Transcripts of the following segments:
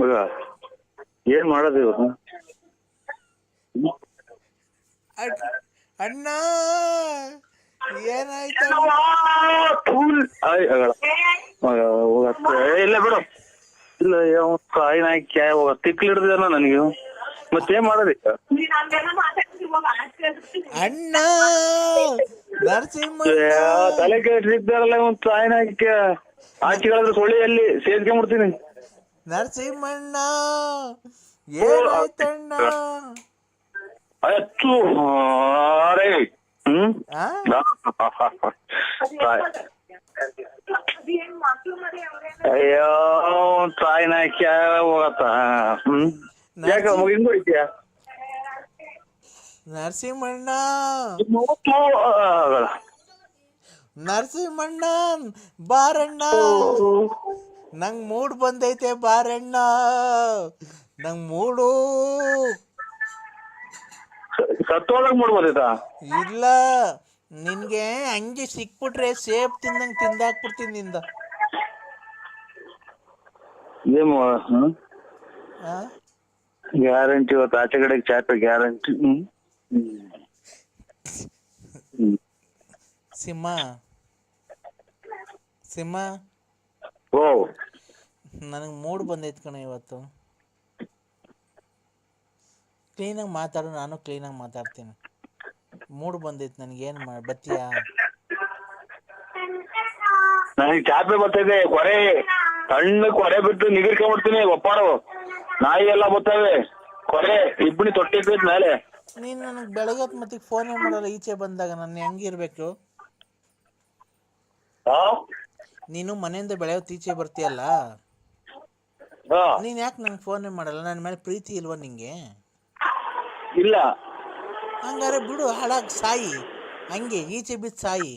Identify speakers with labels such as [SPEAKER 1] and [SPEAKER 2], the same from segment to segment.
[SPEAKER 1] ಮಗ ಏನ್ ಮಾಡೋದು ಇವರು?
[SPEAKER 2] ಅಣ್ಣ ಏನಾಯ್ತ?
[SPEAKER 1] ಇಲ್ಲ ಬಿಡು, ಇಲ್ಲ ಕಾಯಿ ನಾಯ್ಕೆ ತಿಕ್ಲಿ ಹಿಡ್ದೇನ ನನಗೆ. ಮತ್ತೇನ್ ಮಾಡೋದಿಕ್ಕ?
[SPEAKER 2] ಅಣ್ಣ ನರಸಿಂಹ
[SPEAKER 1] ತಲೆ ಕೆಟ್ಟಿದ್ದಾರಲ್ಲ ಒಂದು ಕಾಯಿ ನಾಯ್ಕೆ ಆಚೆಗಳಾದ್ರೆ ಸೊಳ್ಳೆಯಲ್ಲಿ ಸೇರ್ಕೊಂಡ್ಬಿಡ್ತೀನಿ.
[SPEAKER 2] ನರಸಿಂಹಣ್ಣ ಏನಾಯ್ತಣ್ಣ?
[SPEAKER 1] ಅಚ್ಚು ರೇ ಅಯ್ಯೋ ತಾಯಿ ನಾಯ್ಕೆ ಹೋಗತ್ತ. ಯಾಕ ಹಿಂಗ್ ಹೋಯ್ತೀಯ?
[SPEAKER 2] ನರಸಿಂಹಣ್ಣ ನರಸಿಂಹಣ್ಣ ಬಾರಣ್ಣ, ನಂಗ್ ಮೂಡ್ ಬಂದೈತೆ ಬಾರಣ್ಣ, ನಂಗ್ ಮೂಡು.
[SPEAKER 1] ಸತ್ತೋಳಕ್ ಮೂಡ್ ಬಂದೈತಾ?
[SPEAKER 2] ಇಲ್ಲ, ನಿನ್ಗೆ ಹಂಗೆ ಸಿಕ್ಬಿಟ್ರೆ ಸೇಬ್ ತಿಂದಂಗ್ ತಿಂದಾಕ್ಬಿಡ್ತೀನಿ ನಿಂದ.
[SPEAKER 1] ಗ್ಯಾರಂಟಿ ಇವತ್ತು ಆಚೆ ಕಡೆಗೆ ಚಾಪೆ ಗ್ಯಾರಂಟಿ.
[SPEAKER 2] ಸಿಂಹ ಸಿಂಹ
[SPEAKER 1] ಓ
[SPEAKER 2] ನನಗೆ ಮೂಡ್ ಬಂದೈತ್ ಕಣ ಇವತ್ತು. ಕ್ಲೀನಾಗಿ ಮಾತಾಡು, ನಾನು ಕ್ಲೀನಾಗಿ ಮಾತಾಡ್ತೀನಿ. ಮೂಡ್ ಬಂದೈತೆ ನನಗೇನು ಬತ್ತೀಯಾ?
[SPEAKER 1] ನನಗೆ ಚಾಪೆ ಬರ್ತೈತೆ, ಕೊರೆ ಸಣ್ಣ ಕೊರೆ ಬಿಟ್ಟು ನಿಗಿರ್ಕೊಂಡ್ಬಿಡ್ತೀನಿ. ಒಪ್ಪಾಡು ನಾಯಿ ಎಲ್ಲ ಬರ್ತವೆ, ಕೊರೆ ಇಬ್ಬನಿ ತೊಟ್ಟಿರ್ತೈತೆ ಮೇಲೆ.
[SPEAKER 2] ನೀನು ನನಗೆ ಬೆಳಗ್ಗೆ ಹೊತ್ತು ಮತ್ತೆ ಫೋನೇ ಮಾಡಲ್ಲ. ಈಚೆ ಬಂದಾಗ ನಾನು ಹೆಂಗಿರ್ಬೇಕು? ನೀನು ಮನೆಯಿಂದ ಬೆಳಗ್ಗೆ ಹೊತ್ತು ಈಚೆ ಬರ್ತೀಯಲ್ಲ, ನೀನು ಯಾಕೆ ನಂಗೆ ಫೋನೇ ಮಾಡಲ್ಲ? ನನ್ನ ಮೇಲೆ ಪ್ರೀತಿ ಇಲ್ವಾ ನಿಂಗೆ?
[SPEAKER 1] ಇಲ್ಲ.
[SPEAKER 2] ಹಂಗಾರೆ ಬಿಡು, ಹಾಳಾಗಿ ಸಾಯಿ, ಹಂಗೆ ಈಚೆ ಬಿದ್ದು ಸಾಯಿ.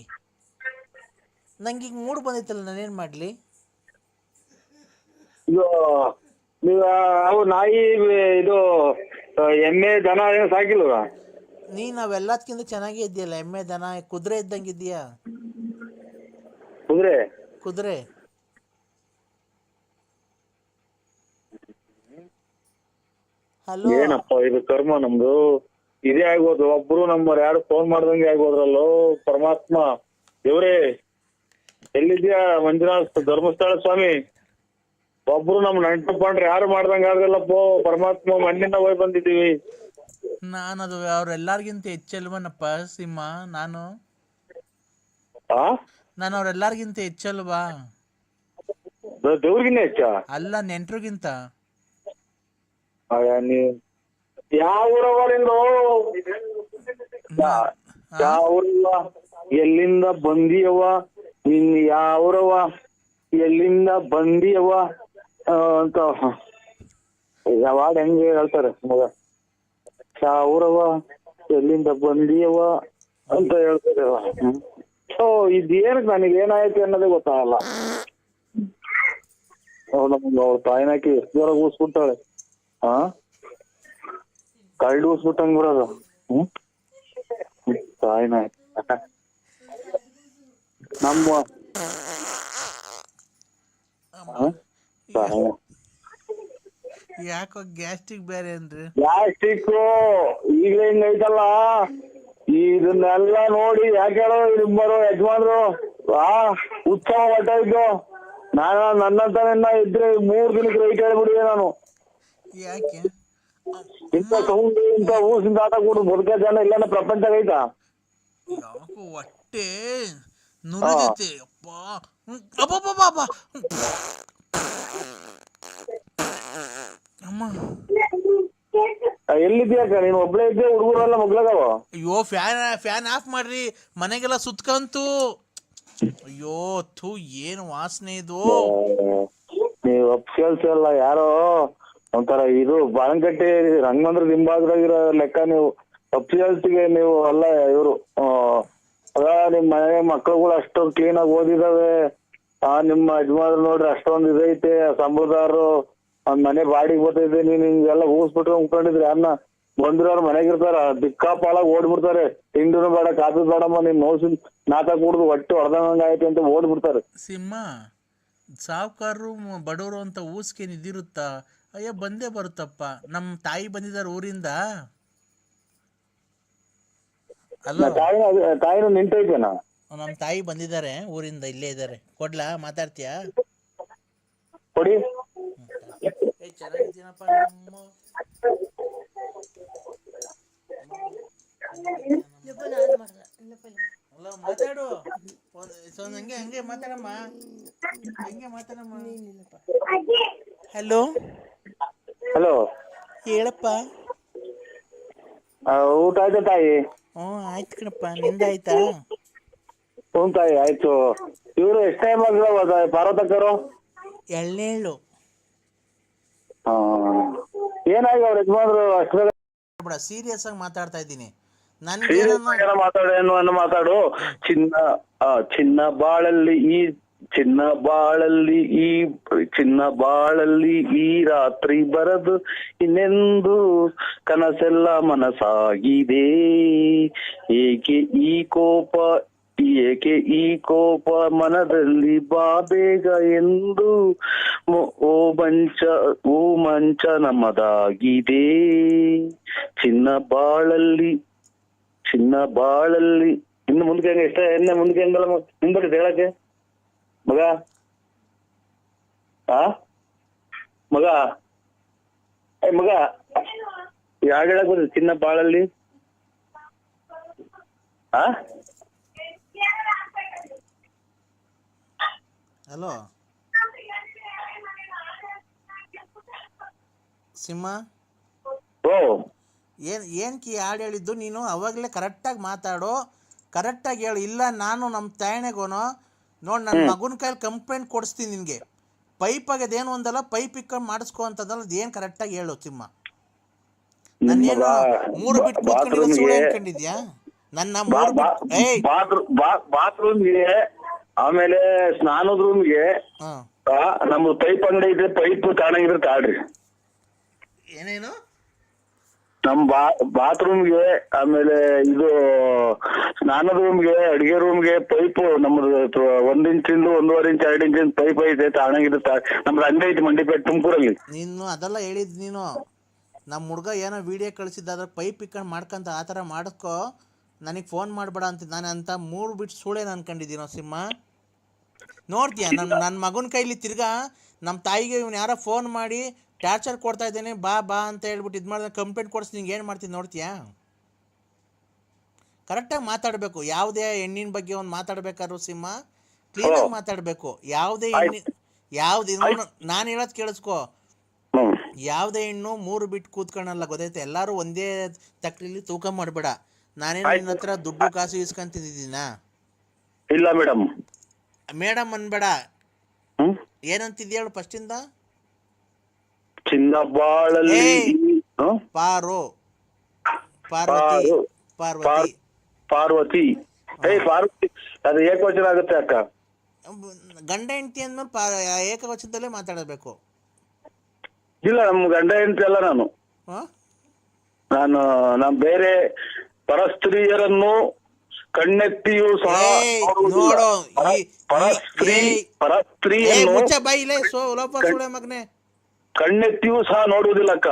[SPEAKER 2] ನಂಗೆ ಈಗ ಮೂಡ್ ಬಂದೈತಲ್ಲ, ನಾನೇನು ಮಾಡಲಿ?
[SPEAKER 1] ಇದು ನೀವು ಅವು ನಾಯಿ ಇದು ಎಮ್ಮೆ ದನ ಏನೋ ಸಾಕಿಲ್ವ?
[SPEAKER 2] ನೀನು ಅವೆಲ್ಲದಕ್ಕಿಂತ ಚೆನ್ನಾಗೇ ಇದೆಯಲ್ಲ. ಎಮ್ಮೆ ದನ ಕುದುರೆ ಇದ್ದಂಗೆ ಇದೆಯಾ? ಕುದುರೆ ಹಲೋ.
[SPEAKER 1] ಏನಪ್ಪ ಇದು ಕರ್ಮ ನಮ್ದು. ಇದೇ ಆಗ್ಬೋದು, ಒಬ್ರು ನಮ್ಮವ್ರು ಯಾರು ಫೋನ್ ಮಾಡ್ದಂಗೆ ಆಗ್ಬೋದ್ರಲ್ಲೋ. ಪರಮಾತ್ಮ ದೇವ್ರೇ ಎಲ್ಲಿದ್ಯಾ? ಮಂಜುನಾಥ್ ಧರ್ಮಸ್ಥಳ ಸ್ವಾಮಿ, ಒಬ್ರು ನಮ್ ನೆಂಟು ಪಾಂಡ್ರೆ ಯಾರು ಮಾಡ್ದಂಗ ಆಗಲ್ಲಪ್ಪೋ ಪರಮಾತ್ಮ. ಮಣ್ಣಿನ ಹೋಗಿ ಬಂದಿದ್ದೀವಿ.
[SPEAKER 2] ನಾನದು ಅವ್ರೆಲ್ಲಾರ್ಗಿಂತ ಹೆಚ್ಚಲ್ವನಪ್ಪ ಸಿಂಹ. ನಾನು ಅವ್ರೆಲ್ಲಾರ್ಗಿಂತ ಹೆಚ್ಚಲ್ವಾ?
[SPEAKER 1] ದೇವ್ರಿಗಿನ್ನ ಹೆಚ್ಚ?
[SPEAKER 2] ಅಲ್ಲ, ನೆಂಟ್ರಿಗಿಂತ.
[SPEAKER 1] ಯಾವ ಊರವ ನಿಂದು? ಯಾವ ಊರವ? ಎಲ್ಲಿಂದ ಬಂದಿಯವ? ನಿನ್ ಯಾವ್ರವ? ಎಲ್ಲಿಂದ ಬಂದಿಯವ ಅಂತ ಯಾವಾಗ ಹೆಂಗೆ ಹೇಳ್ತಾರೆ ಮಗ. ಯಾವ್ರವ ಎಲ್ಲಿಂದ ಬಂದಿಯವ ಅಂತ ಹೇಳ್ತಾರೆ. ಸೊ ಇದೇನಕ್ ನನಗೆ ಏನಾಯ್ತು ಅನ್ನೋದೇ ಗೊತ್ತಾಗಲ್ಲ. ಅವ್ಳ ತಾಯಿನಾಕಿ ಎಷ್ಟು ಜೋರ ಊಸ್ಬಿಡ್ತಾಳೆ. ಕಳ್ಳು ಊಸ್ಬಿಟ್ಟಂಗ್ ಬಿಡೋದು. ತಾಯಿನಾಕಿ ನಮ್ಮ
[SPEAKER 2] ಯಾಕೋ ಗ್ಯಾಸ್ಟ್ರಿಕ್ ಬೇರೆ ಅಂದ್ರೆ?
[SPEAKER 1] ಗ್ಯಾಸ್ಟ್ರಿಕ್ ಈಗ ಹಿಂಗೈತಲ್ಲ, ಇದನ್ನೆಲ್ಲ ನೋಡಿ ಯಾಕೆ ಹೇಳೋ ನಿಮ್ಮರು ಯಜಮಾನ್ರು ಉತ್ಸವ ಹೊಟ್ಟೋಯ್ತು. ನಾನು ನನ್ನಂತ ಇದ್ರೆ 3 ದಿನಕ್ಕೆ ರೈಟ್ ಹೇಳ್ಬಿಡಿದೆ ನಾನು.
[SPEAKER 2] ಯಾಕೆ
[SPEAKER 1] ಇಂಥ ಸೌಂಡ್ ಇಂಥ ಊಸಿಂದ ಆಟ ಕೂಡ ಬದುಕ ಜನ ಇಲ್ಲಾನ ಪ್ರಪಂಚ ಐತಾ?
[SPEAKER 2] ಯಾಕೋ ಹೊಟ್ಟೆ ನುರಿದೈತೆ ಅಪ್ಪ. ಅಬ್ಬಬ್ಬಬ್ಬ ಅಮ್ಮ,
[SPEAKER 1] ಎಲ್ಲಿದ್ಯಾಕ ನೀನು? ಒಬ್ಳೆ ಇದ್ದೆ, ಹುಡುಗರೆಲ್ಲ ಮಗ್ಳಗವ?
[SPEAKER 2] ಅಯ್ಯೋ ಫ್ಯಾನ್ ಆಫ್ ಮಾಡ್ರಿ, ಮನೆಗೆಲ್ಲ ಸುತ್ಕಂತು. ಅಯ್ಯೋ ಥೂ, ಏನು ವಾಸನೆ ಇದು?
[SPEAKER 1] ನೀವು ಅಪ್ಸಲ್ಸ್ ಎಲ್ಲ ಯಾರೋ ಒಂಥರ ಇದು ಬಾಳಂಕಟ್ಟಿ ರಂಗಮಂದ್ರ ದಿಂಬಾಗ್ದಾಗಿರೋ ಲೆಕ್ಕ ನೀವು. ಅಪ್ಸಲ್ಸ್ಗೆ ನೀವು ಅಲ್ಲ ಇವರು. ನಿಮ್ ಮನೆ ಮಕ್ಳುಗಳು ಅಷ್ಟೊಂದು ಕ್ಲೀನ್ ಆಗಿ ಓದಿದಾವೆ. ನಿಮ್ಮ ಯಜಮಾನ್ರು ನೋಡ್ರಿ ಅಷ್ಟೊಂದು ಇದೈತೆ, ಸಂಬಳದಾರರು ಒಂದ್ ಮನೆ ಬಾಡಿಗೆ ಬರ್ತೈತೆ. ನೀನ್ ಹಿಂಗೆಲ್ಲ ಊಸ್ಬಿಟ್ಟು ಉಂಕೊಂಡಿದ್ರಿ ಅನ್ನ ಬಂದಿರೋರು ಮನೆಗಿರ್ತಾರ, ದಿಕ್ಕಾಪಾಲಾಗಿ ಓಡ್ಬಿಡ್ತಾರೆ. ತಿಂಡಿನೂ ಬೇಡ, ಕಾಫಿ ಬೇಡಮ್ಮ, ನೀನ್ ನೋಸಿನ ನಾತ ಕುಡ್ದು ಹೊಟ್ಟೆ ಹೊಡೆದಂಗ ಆಯ್ತು ಅಂತ ಓಡ್ಬಿಡ್ತಾರೆ.
[SPEAKER 2] ಸಿಂಹ, ಸಾವುಕಾರರು ಬಡವರು ಅಂತ ಊಸ್ಕೇನು ಇದಿರುತ್ತಾ? ಅಯ್ಯೋ ಬಂದೇ ಬರುತ್ತಪ್ಪ. ನಮ್ಮ ತಾಯಿ ಬಂದಿದ್ದಾರೆ ಊರಿಂದ. ಅಲೋ,
[SPEAKER 1] ತಾಯಿನೂ ನಿಂತೈತೇನಾ?
[SPEAKER 2] ನಮ್ಮ ತಾಯಿ ಬಂದಿದ್ದಾರೆ ಊರಿಂದ, ಇಲ್ಲೇ ಇದ್ದಾರೆ. ಕೊಡ್ಲಾ, ಮಾತಾಡ್ತೀಯಾ?
[SPEAKER 1] ಕೊಡಿ.
[SPEAKER 2] ಚೆನ್ನಾಗಿದ್ದೀನಪ್ಪ. ಅಲ್ಲ ಮಾತಾಡು, ಹಂಗೆ ಹಂಗೆ ಮಾತಾಡಮ್ಮ, ಹಂಗೆ ಮಾತಾಡಮ್ಮ. ಹಲೋ
[SPEAKER 1] ಹಲೋ,
[SPEAKER 2] ಹೇಳಪ್ಪ.
[SPEAKER 1] ಊಟ ಆಯ್ತಾ ತಾಯಿ?
[SPEAKER 2] ಹ್ಞೂ ಆಯ್ತು ಕಣಪ್ಪ, ನಿಂದಾಯ್ತಾ?
[SPEAKER 1] ಹ್ಞೂ ತಾಯಿ ಆಯ್ತು. ಇವರು ಎಷ್ಟು ಟೈಮ್ ಆಗಿಲ್ಲ ಪಾರ್ವತಕ್ಕರು?
[SPEAKER 2] ಎಳ್ನೇಳು.
[SPEAKER 1] ಏನಾಗಿ ಅವ್ರ ಯಜಮಾನ್ರು ಅಷ್ಟು
[SPEAKER 2] ಬೇಡ, ಸೀರಿಯಸ್ ಆಗಿ ಮಾತಾಡ್ತಾ ಇದ್ದೀನಿ.
[SPEAKER 1] ಮಾತಾಡು. ಚಿನ್ನ ಬಾಳಲ್ಲಿ ಈ ರಾತ್ರಿ ಬರದು ಇನ್ನೆಂದು ಕನಸೆಲ್ಲ ಮನಸಾಗಿದೆ. ಏಕೆ ಈ ಕೋಪ ಮನದಲ್ಲಿ ಬಾ ಬೇಗ ಎಂದು ಓ ಮಂಚ ನಮ್ಮದಾಗಿದೆ. ಚಿನ್ನ ಬಾಳಲ್ಲಿ ಇನ್ನು ಮುಂದಕ್ಕೆ ಹೆಂಗ ಎಷ್ಟ ಎಣ್ಣೆ ಮುಂದಕ್ಕೆ ಹೆಂಗಲ್ಲ ಮುಂದಕ್ಕೆ ಹೇಳಕ್ಕೆ ಮಗ ಮಗ ಮಗ ಯಾರು ಹೇಳಕ್ ಬರ್ತದೆ? ಚಿನ್ನ ಬಾಳಲ್ಲಿ
[SPEAKER 2] ಹಲೋ ಸಿಂಹ, ಏನಕ್ಕೆ ಹಾಡು ಹೇಳಿದ್ದು ನೀನು? ಅವಾಗಲೇ ಕರೆಕ್ಟಾಗಿ ಮಾತಾಡು, ಕರೆಕ್ಟಾಗಿ ಹೇಳು. ಇಲ್ಲ ನಾನು ನಮ್ಮ ತಾಯಣೆಗೋನು ನೋಡಿ ನನ್ನ ಮಗನ ಕೈಲಿ ಕಂಪ್ಲೇಂಟ್ ಕೊಡಿಸ್ತೀನಿ ನಿನಗೆ. ಪೈಪ್ ಆಗದೇನು ಒಂದಲ್ಲ, ಪೈಪ್ ಇಕ್ಕೊಂಡು ಮಾಡಿಸ್ಕೊ ಅಂತದಲ್ಲ, ಅದೇನು ಕರೆಕ್ಟಾಗಿ ಹೇಳು ಸಿಂಹ. ನಾನೇನು 3 ಬಿಟ್ಟು ಕೂತ್ಕೊಂಡಿರೋ ಸುಳ್ಳು ಅನ್ಕೊಂಡಿದ್ಯಾ? ನನ್ನ 3 ಬಿಟ್ಟು
[SPEAKER 1] ಬಾತ್ರೂಮ್ಗೆ, ಆಮೇಲೆ ಸ್ನಾನದ ರೂಮ್ಗೆ ನಮ್ದು ಪೈಪ್ ಅಂಗಡಿ ಇದೆ, ಪೈಪ್ ತಾಣಂಗಿದ್ರೆ ತಾಳ್ರಿ.
[SPEAKER 2] ಏನೇನು?
[SPEAKER 1] ನಮ್ ಬಾತ್ರೂಮ್ಗೆ, ಆಮೇಲೆ ಇದು ಸ್ನಾನದ ರೂಮ್ಗೆ, ಅಡಿಗೆ ರೂಮ್ಗೆ ಪೈಪ್ ನಮ್ದು 1 ಇಂಚಿಂದ 1.5 ಇಂಚ್ 2 ಇಂಚಿಂದ ಪೈಪ್ ಐತೆ, ತಾಣಂಗಿದ್ರೆ ನಮ್ದು ಅಂಗಡಿ ಐತಿ ಮಂಡಿಪೇಟೆ ತುಮಕೂರಲ್ಲಿ.
[SPEAKER 2] ನೀನು ಅದೆಲ್ಲ ಹೇಳಿದ್ ನೀನು. ನಮ್ಮ ಹುಡುಗ ಏನೋ ವಿಡಿಯೋ ಕಳಿಸಿದ್ದ, ಅದ್ರ ಪೈಪ್ ಇಕ್ಕೊಂಡು ಮಾಡ್ಕೊಂತ ಆ ಥರ ಮಾಡಿಸ್ಕೊ, ನನಗೆ ಫೋನ್ ಮಾಡಬೇಡ ಅಂತ. ನಾನು ಅಂತ 3 ಬಿಟ್ಟು ಸುಳ್ಳೇನು ಅನ್ಕೊಂಡಿದ್ದೀನೋ ಸಿಂಹ? ನೋಡ್ತೀಯ ನನ್ನ ಮಗನ ಕೈಲಿ ತಿರ್ಗಾ ನಮ್ಮ ತಾಯಿಗೆ ಇವ್ನು ಯಾರೋ ಫೋನ್ ಮಾಡಿ ಟಾರ್ಚರ್ ಕೊಡ್ತಾ ಇದ್ದೇನೆ, ಬಾ ಅಂತ ಹೇಳ್ಬಿಟ್ಟು ಇದು ಮಾಡಿದ್ರೆ ಕಂಪ್ಲೇಂಟ್ ಕೊಡಿಸಿ ನಿಂಗೆ ಏನು ಮಾಡ್ತೀನಿ ನೋಡ್ತೀಯಾ? ಕರೆಕ್ಟಾಗಿ ಮಾತಾಡಬೇಕು. ಯಾವುದೇ ಹೆಣ್ಣಿನ ಬಗ್ಗೆ ಒಂದು ಮಾತಾಡ್ಬೇಕಾದ್ರು ಸಿಂಹ ಕ್ಲೀನಾಗಿ ಮಾತಾಡಬೇಕು. ಯಾವುದೇ ನಾನು ಹೇಳೋದು ಕೇಳಿಸ್ಕೊ. ಯಾವುದೇ ಹೆಣ್ಣು 3 ಬಿಟ್ಟು ಕೂತ್ಕೊಳ್ಳಲ್ಲ, ಗೊತ್ತೈತೆ? ಎಲ್ಲರೂ ಒಂದೇ ತಕ್ಕಲಿ ತೂಕ ಮಾಡಬೇಡ. ನಾನೇನು ನಿನ್ನ ಹತ್ರ ದುಡ್ಡು ಕಾಸು ಇಸ್ಕೊಂತಿದ್ದೀನಾ?
[SPEAKER 1] ಇಲ್ಲ ಮೇಡಮ್.
[SPEAKER 2] ಮೇಡಮ್ ಅನ್ಬೇಡ, ಏನಂತಿದ್ಯ ಹೇಳು ಫಸ್ಟಿಂದ?
[SPEAKER 1] ಚಿನ್ನ ಬಾಳಲ್ಲಿ ಪಾರ್ವತಿ ಅದು ಏಕವಚನ ಆಗುತ್ತೆ ಅಕ್ಕ.
[SPEAKER 2] ಗಂಡ ಹೆಂಡತಿ ಅಂದ್ಮೇಲೆ ಏಕವಚನದಲ್ಲೇ ಮಾತಾಡಬೇಕು.
[SPEAKER 1] ಇಲ್ಲ, ನಮ್ ಗಂಡ ಹೆಂಡತಿ ಅಲ್ಲ ನಾನು ಬೇರೆ ಪರಸ್ತ್ರೀಯರನ್ನು ಕಣ್ಣೆತ್ತಿಯೂ ಸಹ
[SPEAKER 2] ನೋಡು.
[SPEAKER 1] ಪರಸ್ತ್ರೀಯನ್ನು
[SPEAKER 2] ಮಗನೆ
[SPEAKER 1] ಕಣ್ಣೆತ್ತಿಯೂ ಸಹ ನೋಡುವುದಿಲ್ಲ ಅಕ್ಕ.